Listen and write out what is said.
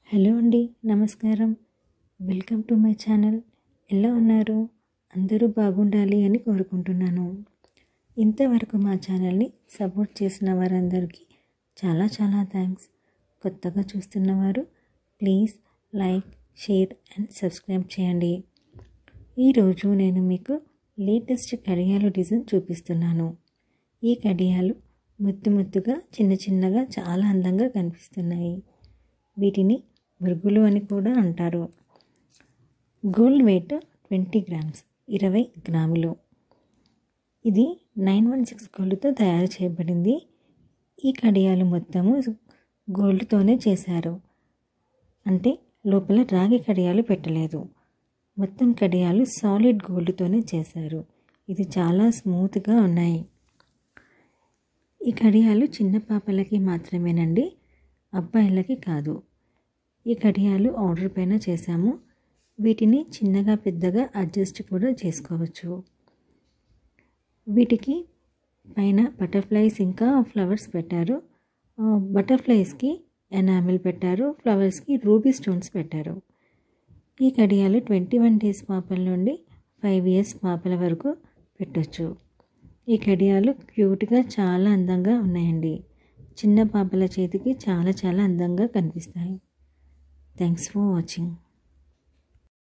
Hello అండి, నమస్కారం. Welcome to my channel. ఎలా ఉన్నారు? అందరూ బాగుండాలి అని కోరుకుంటున్నాను. ఇంతవరకు మా ఛానల్ని సపోర్ట్ చేసిన వారందరికీ చాలా చాలా థ్యాంక్స్. కొత్తగా చూస్తున్నవారు please like, share and subscribe చేయండి. ఈరోజు నేను మీకు లేటెస్ట్ కడియాలు డిజైన్ చూపిస్తున్నాను. ఈ కడియాలు ముద్దు ముద్దుగా చిన్న చిన్నగా చాలా అందంగా కనిపిస్తున్నాయి. వీటిని మురుగులు అని కూడా అంటారు. గోల్డ్ వెయిట్ 20 గ్రామ్స్, 20 గ్రాములు. ఇది 916 గోల్డ్తో తయారు చేయబడింది. ఈ కడియాలు మొత్తము గోల్డ్తోనే చేశారు. అంటే లోపల రాగి కడియాలు పెట్టలేదు. మొత్తం కడియాలు సాలిడ్ గోల్డ్తోనే చేశారు. ఇది చాలా స్మూత్గా ఉన్నాయి. ఈ కడియాలు చిన్న పాపలకి మాత్రమేనండి, అబ్బాయిలకి కాదు. ఈ కడియాలు ఆర్డర్ పైన చేశాము. వీటిని చిన్నగా పెద్దగా అడ్జస్ట్ కూడా చేసుకోవచ్చు. వీటికి పైన బటర్ఫ్లైస్ ఇంకా ఫ్లవర్స్ పెట్టారు. బటర్ఫ్లైస్కి ఎనామిల్ పెట్టారు, ఫ్లవర్స్కి రూబీ స్టోన్స్ పెట్టారు. ఈ కడియాలు 21 డేస్ పాపల నుండి 5 ఇయర్స్ పాపల వరకు పెట్టచ్చు. ఈ కడియాలు క్యూట్గా చాలా అందంగా ఉన్నాయండి. చిన్న పాపల చేతికి చాలా చాలా అందంగా కనిపిస్తాయి. Thanks for watching.